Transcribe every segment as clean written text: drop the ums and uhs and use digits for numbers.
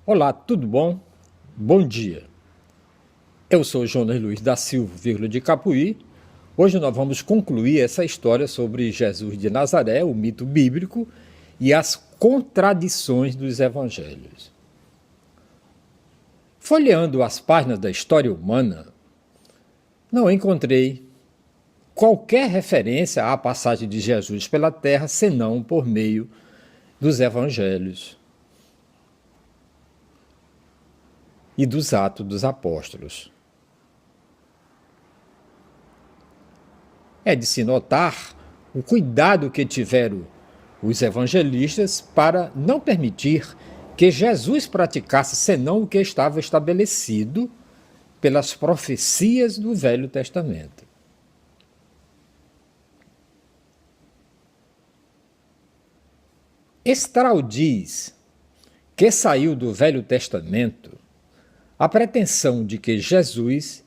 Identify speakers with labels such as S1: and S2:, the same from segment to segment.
S1: Olá, tudo bom? Bom dia. Eu sou Jonas Luiz da Silva, vírgula de Capuí. Hoje nós vamos concluir essa história sobre Jesus de Nazaré, o mito bíblico e as contradições dos evangelhos. Folheando as páginas da história humana, não encontrei qualquer referência à passagem de Jesus pela terra senão por meio dos evangelhos e dos Atos dos Apóstolos. É de se notar o cuidado que tiveram os evangelistas para não permitir que Jesus praticasse senão o que estava estabelecido pelas profecias do Velho Testamento. Strauss diz que saiu do Velho Testamento a pretensão de que Jesus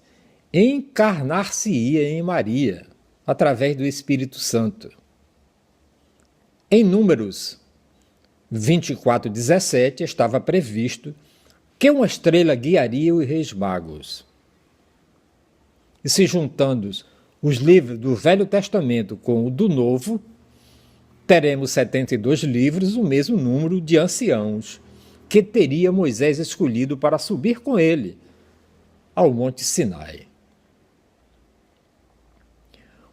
S1: encarnar-se-ia em Maria através do Espírito Santo. Em Números 24:17 estava previsto que uma estrela guiaria os reis magos. E se juntando os livros do Velho Testamento com o do Novo, teremos 72 livros, o mesmo número de anciãos que teria Moisés escolhido para subir com ele ao Monte Sinai.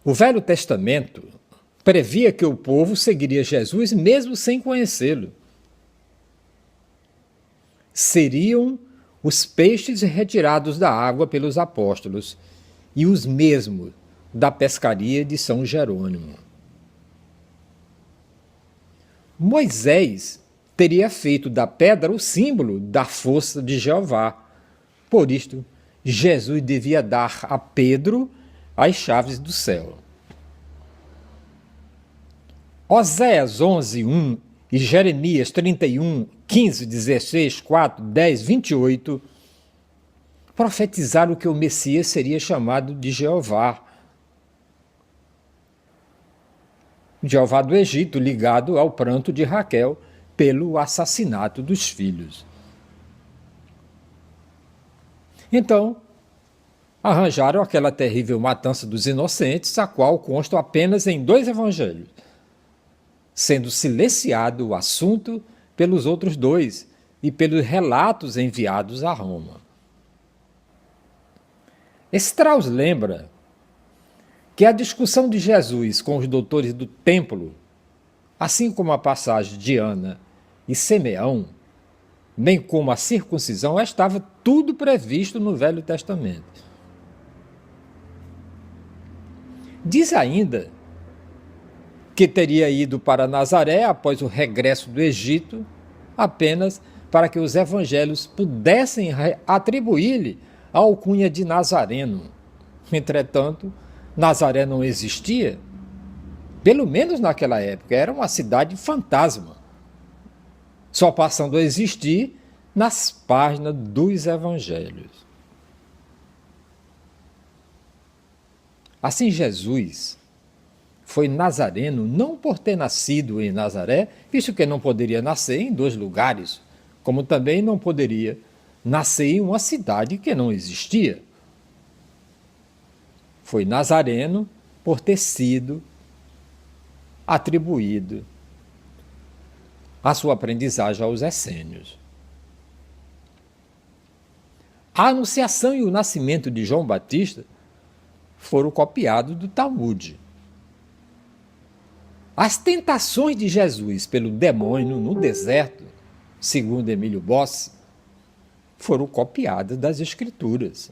S1: O Velho Testamento previa que o povo seguiria Jesus mesmo sem conhecê-lo. Seriam os peixes retirados da água pelos apóstolos e os mesmos da pescaria de São Jerônimo. Moisés teria feito da pedra o símbolo da força de Jeová. Por isto, Jesus devia dar a Pedro as chaves do céu. Oséias 11:1 e Jeremias 31:15, 16, 4, 10, 28 profetizaram que o Messias seria chamado de Jeová. Jeová do Egito, ligado ao pranto de Raquel pelo assassinato dos filhos. Então, arranjaram aquela terrível matança dos inocentes, a qual consta apenas em 2 evangelhos, sendo silenciado o assunto pelos outros 2 e pelos relatos enviados a Roma. Strauss lembra que a discussão de Jesus com os doutores do templo, assim como a passagem de Ana e Simeão, bem como a circuncisão, estava tudo previsto no Velho Testamento. Diz ainda que teria ido para Nazaré após o regresso do Egito, apenas para que os evangelhos pudessem atribuir-lhe a alcunha de Nazareno. Entretanto, Nazaré não existia, pelo menos naquela época, era uma cidade fantasma, só passando a existir nas páginas dos evangelhos. Assim, Jesus foi nazareno não por ter nascido em Nazaré, visto que não poderia nascer em 2 lugares, como também não poderia nascer em uma cidade que não existia. Foi nazareno por ter sido atribuído a sua aprendizagem aos essênios. A anunciação e o nascimento de João Batista foram copiados do Talmud. As tentações de Jesus pelo demônio no deserto, segundo Emílio Bossi, foram copiadas das Escrituras.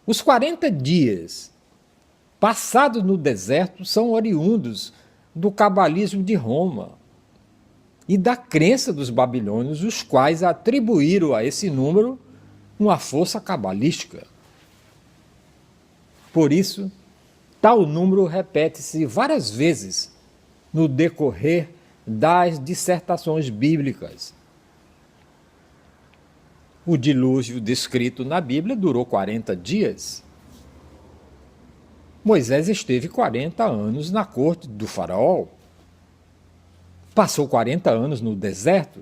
S1: Os 40 dias passados no deserto são oriundos do cabalismo de Roma e da crença dos babilônios, os quais atribuíram a esse número uma força cabalística. Por isso, tal número repete-se várias vezes no decorrer das dissertações bíblicas. O dilúvio descrito na Bíblia durou 40 dias. Moisés esteve 40 anos na corte do faraó. Passou 40 anos no deserto.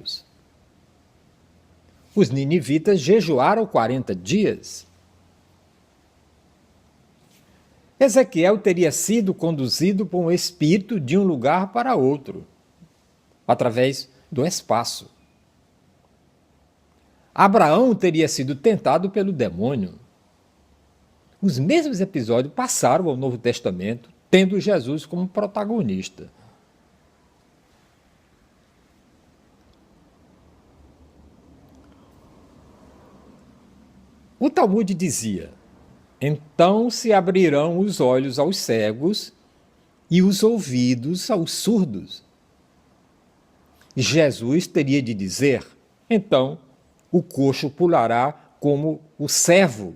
S1: Os ninivitas jejuaram 40 dias. Ezequiel teria sido conduzido por um espírito de um lugar para outro, através do espaço. Abraão teria sido tentado pelo demônio. Os mesmos episódios passaram ao Novo Testamento, tendo Jesus como protagonista. O Talmud dizia: então se abrirão os olhos aos cegos e os ouvidos aos surdos. Jesus teria de dizer: então o coxo pulará como o cervo,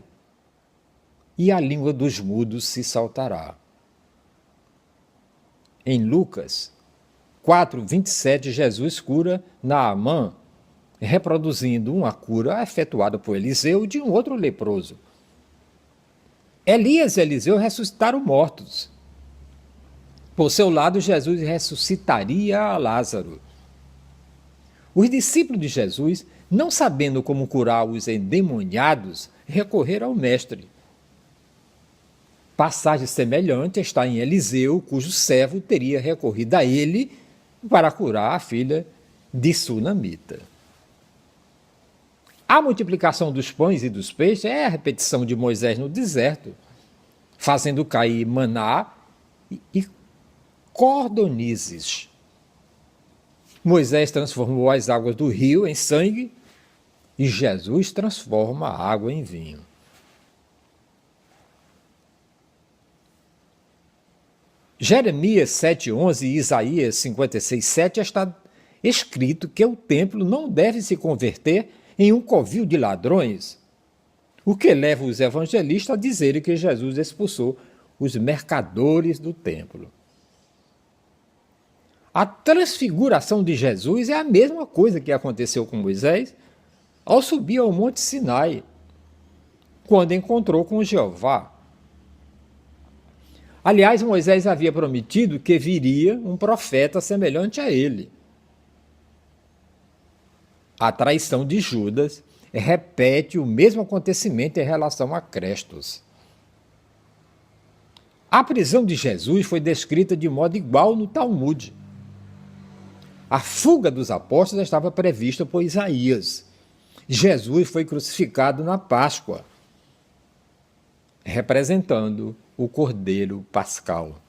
S1: e a língua dos mudos se saltará. Em Lucas 4:27, Jesus cura Naamã, reproduzindo uma cura efetuada por Eliseu de um outro leproso. Elias e Eliseu ressuscitaram mortos. Por seu lado, Jesus ressuscitaria a Lázaro. Os discípulos de Jesus, não sabendo como curar os endemoniados, recorreram ao Mestre. Passagem semelhante está em Eliseu, cujo servo teria recorrido a ele para curar a filha de Sunamita. A multiplicação dos pães e dos peixes é a repetição de Moisés no deserto, fazendo cair maná e cordonizes. Moisés transformou as águas do rio em sangue e Jesus transforma a água em vinho. Jeremias 7:11 e Isaías 56:7 está escrito que o templo não deve se converter em um covil de ladrões, o que leva os evangelistas a dizerem que Jesus expulsou os mercadores do templo. A transfiguração de Jesus é a mesma coisa que aconteceu com Moisés ao subir ao Monte Sinai, quando encontrou com Jeová. Aliás, Moisés havia prometido que viria um profeta semelhante a ele. A traição de Judas repete o mesmo acontecimento em relação a Crestos. A prisão de Jesus foi descrita de modo igual no Talmud. A fuga dos apóstolos estava prevista por Isaías. Jesus foi crucificado na Páscoa, representando o Cordeiro Pascal.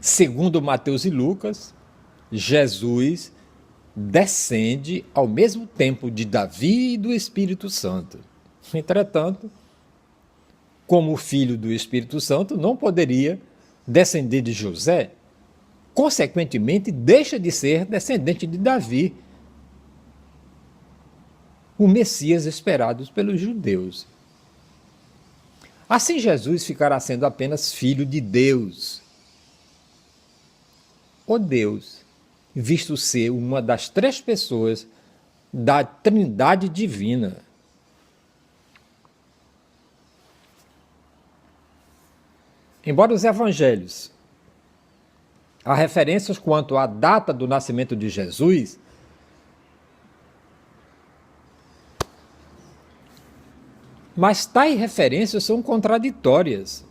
S1: Segundo Mateus e Lucas, Jesus descende ao mesmo tempo de Davi e do Espírito Santo. Entretanto, como filho do Espírito Santo, não poderia descender de José, consequentemente deixa de ser descendente de Davi, o Messias esperado pelos judeus. Assim, Jesus ficará sendo apenas filho de Deus. O Deus, visto ser uma das três pessoas da Trindade Divina. Embora os evangelhos há referências quanto à data do nascimento de Jesus, mas tais referências são contraditórias.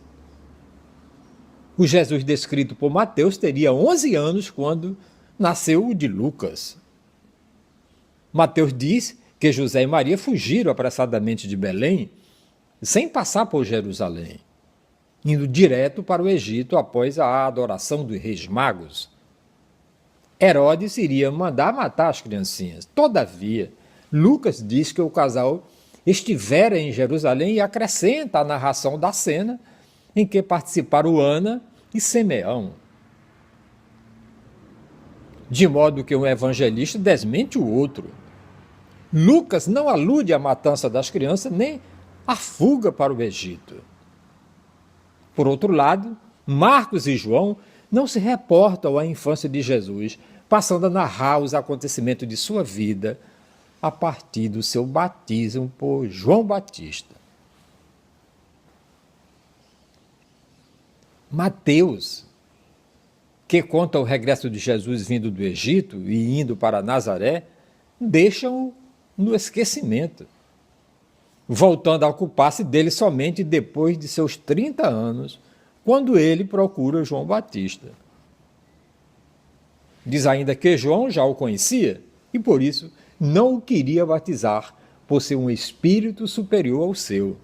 S1: O Jesus descrito por Mateus teria 11 anos quando nasceu o de Lucas. Mateus diz que José e Maria fugiram apressadamente de Belém, sem passar por Jerusalém, indo direto para o Egito após a adoração dos reis magos. Herodes iria mandar matar as criancinhas. Todavia, Lucas diz que o casal estivera em Jerusalém e acrescenta a narração da cena em que participaram Ana e Simeão. De modo que um evangelista desmente o outro. Lucas não alude à matança das crianças nem à fuga para o Egito. Por outro lado, Marcos e João não se reportam à infância de Jesus, passando a narrar os acontecimentos de sua vida a partir do seu batismo por João Batista. Mateus, que conta o regresso de Jesus vindo do Egito e indo para Nazaré, deixam-o no esquecimento, voltando a ocupar-se dele somente depois de seus 30 anos, quando ele procura João Batista. Diz ainda que João já o conhecia e, por isso, não o queria batizar, por ser um espírito superior ao seu.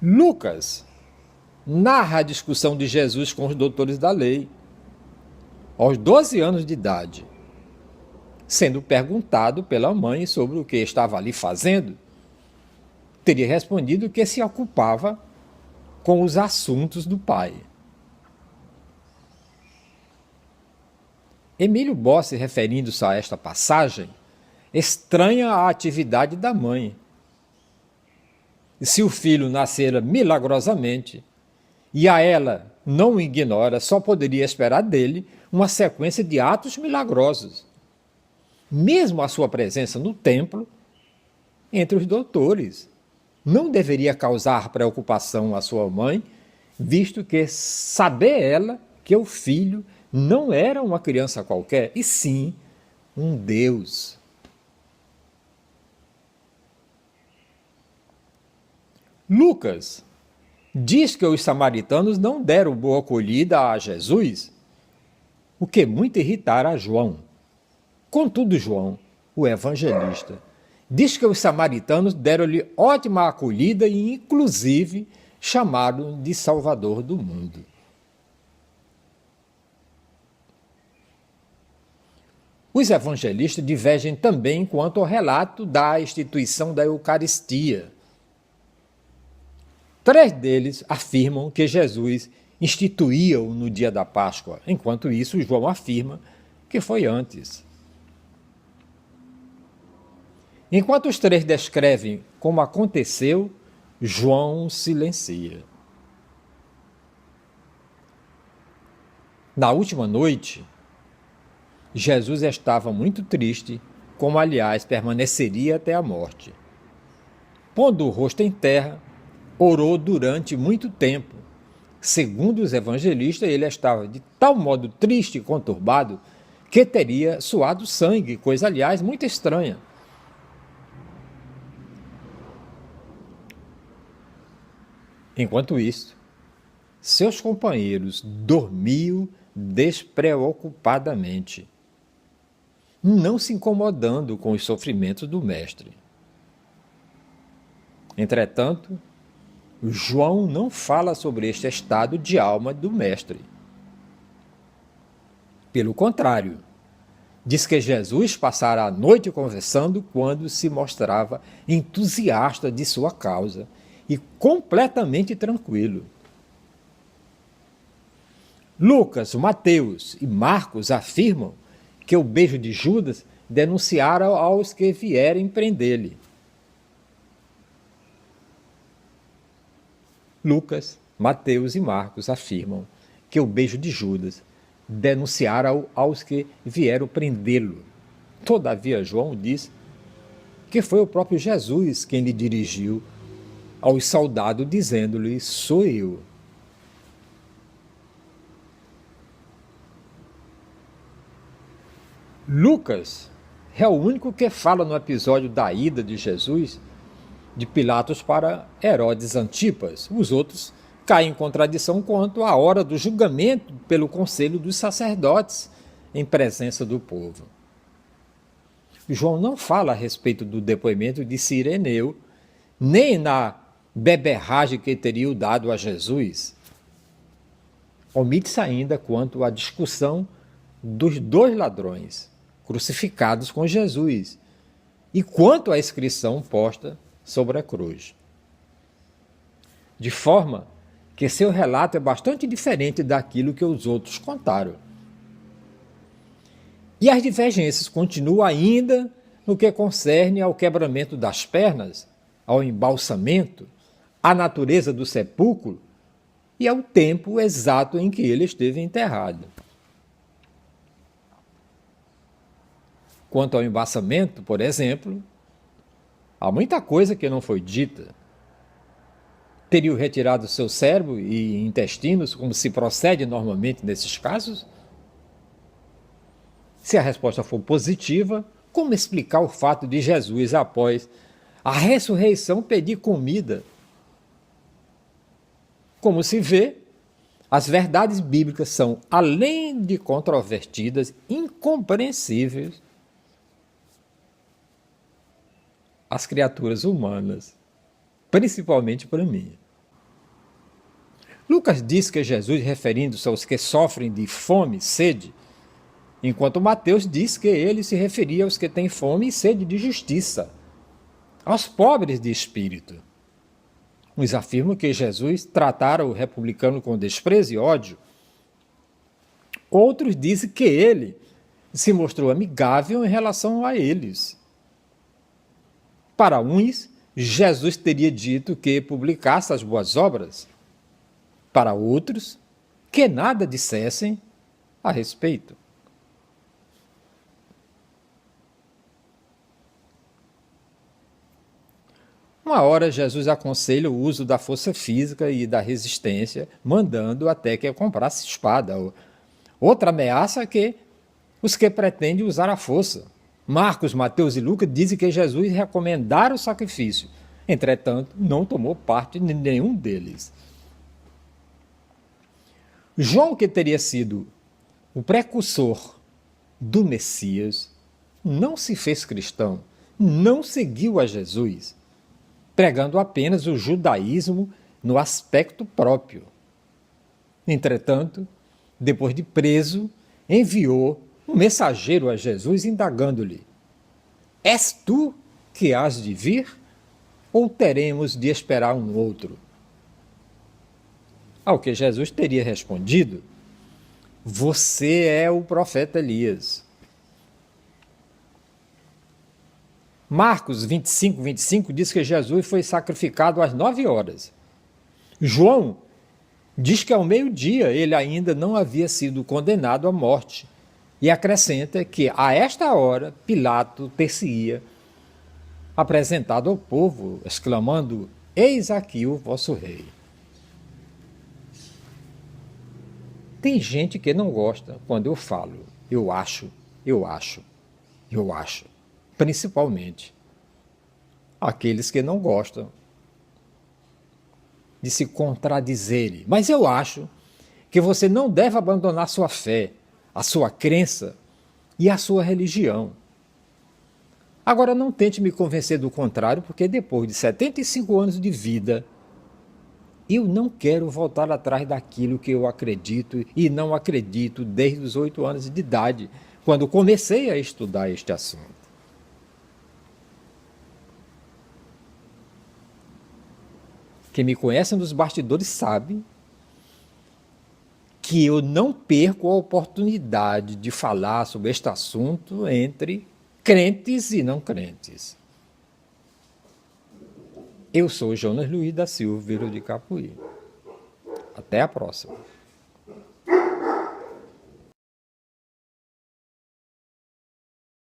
S1: Lucas narra a discussão de Jesus com os doutores da lei, aos 12 anos de idade, sendo perguntado pela mãe sobre o que estava ali fazendo, teria respondido que se ocupava com os assuntos do pai. Emílio Bossi, referindo-se a esta passagem, estranha a atividade da mãe. Se o filho nascera milagrosamente, e a ela não o ignora, só poderia esperar dele uma sequência de atos milagrosos. Mesmo a sua presença no templo, entre os doutores, não deveria causar preocupação à sua mãe, visto que saber ela que o filho não era uma criança qualquer, e sim um Deus. Lucas diz que os samaritanos não deram boa acolhida a Jesus, o que muito irritara a João. Contudo, João, o evangelista, diz que os samaritanos deram-lhe ótima acolhida e, inclusive, chamaram de Salvador do mundo. Os evangelistas divergem também quanto ao relato da instituição da Eucaristia. 3 deles afirmam que Jesus instituía-o no dia da Páscoa, enquanto isso João afirma que foi antes. Enquanto os 3 descrevem como aconteceu, João silencia. Na última noite, Jesus estava muito triste, como aliás permaneceria até a morte. Pondo o rosto em terra, orou durante muito tempo. Segundo os evangelistas, ele estava de tal modo triste e conturbado que teria suado sangue, coisa aliás muito estranha. Enquanto isso, seus companheiros dormiam despreocupadamente, não se incomodando com os sofrimentos do mestre. Entretanto, João não fala sobre este estado de alma do mestre. Pelo contrário, diz que Jesus passara a noite conversando quando se mostrava entusiasta de sua causa e completamente tranquilo. Lucas, Mateus e Marcos afirmam que o beijo de Judas denunciara aos que vierem prendê-lo. Lucas, Mateus e Marcos afirmam que o beijo de Judas denunciara aos que vieram prendê-lo. Todavia, João diz que foi o próprio Jesus quem lhe dirigiu aos soldados, dizendo-lhe: sou eu. Lucas é o único que fala no episódio da ida de Jesus de Pilatos para Herodes Antipas. Os outros caem em contradição quanto à hora do julgamento pelo conselho dos sacerdotes em presença do povo. João não fala a respeito do depoimento de Cireneu, nem na beberragem que teria dado a Jesus. Omite-se ainda quanto à discussão dos 2 ladrões crucificados com Jesus e quanto à inscrição posta sobre a cruz. De forma que seu relato é bastante diferente daquilo que os outros contaram. E as divergências continuam ainda no que concerne ao quebramento das pernas, ao embalsamento, à natureza do sepulcro e ao tempo exato em que ele esteve enterrado. Quanto ao embalsamento, por exemplo, há muita coisa que não foi dita. teriam retirado seu cérebro e intestinos, como se procede normalmente nesses casos? Se a resposta for positiva, como explicar o fato de Jesus, após a ressurreição, pedir comida? Como se vê, as verdades bíblicas são, além de controvertidas, incompreensíveis às criaturas humanas, principalmente para mim. Lucas diz que Jesus, referindo-se aos que sofrem de fome e sede, enquanto Mateus diz que ele se referia aos que têm fome e sede de justiça, aos pobres de espírito. Uns afirmam que Jesus tratara o republicano com desprezo e ódio. Outros dizem que ele se mostrou amigável em relação a eles. Para uns, Jesus teria dito que publicasse as boas obras. Para outros, que nada dissessem a respeito. Uma hora Jesus aconselha o uso da força física e da resistência, mandando até que comprasse espada. Outra ameaça é que os que pretendem usar a força. Marcos, Mateus e Lucas dizem que Jesus recomendara o sacrifício. Entretanto, não tomou parte em nenhum deles. João, que teria sido o precursor do Messias, não se fez cristão, não seguiu a Jesus, pregando apenas o judaísmo no aspecto próprio. Entretanto, depois de preso, enviou um mensageiro a Jesus, indagando-lhe: És tu que hás de vir, ou teremos de esperar um outro? Ao que Jesus teria respondido: Você é o profeta Elias. Marcos 25 diz que Jesus foi sacrificado às 9 horas. João diz que ao meio-dia ele ainda não havia sido condenado à morte e acrescenta que a esta hora Pilato ter-se-ia apresentado ao povo, exclamando: Eis aqui o vosso rei. Tem gente que não gosta quando eu falo, eu acho. Principalmente aqueles que não gostam de se contradizerem. Mas eu acho que você não deve abandonar sua fé, a sua crença e a sua religião. Agora, não tente me convencer do contrário, porque depois de 75 anos de vida, eu não quero voltar atrás daquilo que eu acredito e não acredito desde os 8 anos de idade, quando comecei a estudar este assunto. Quem me conhece nos bastidores sabe que eu não perco a oportunidade de falar sobre este assunto entre crentes e não crentes. Eu sou Jonas Luiz da Silva Vieira de Capuí. Até a próxima.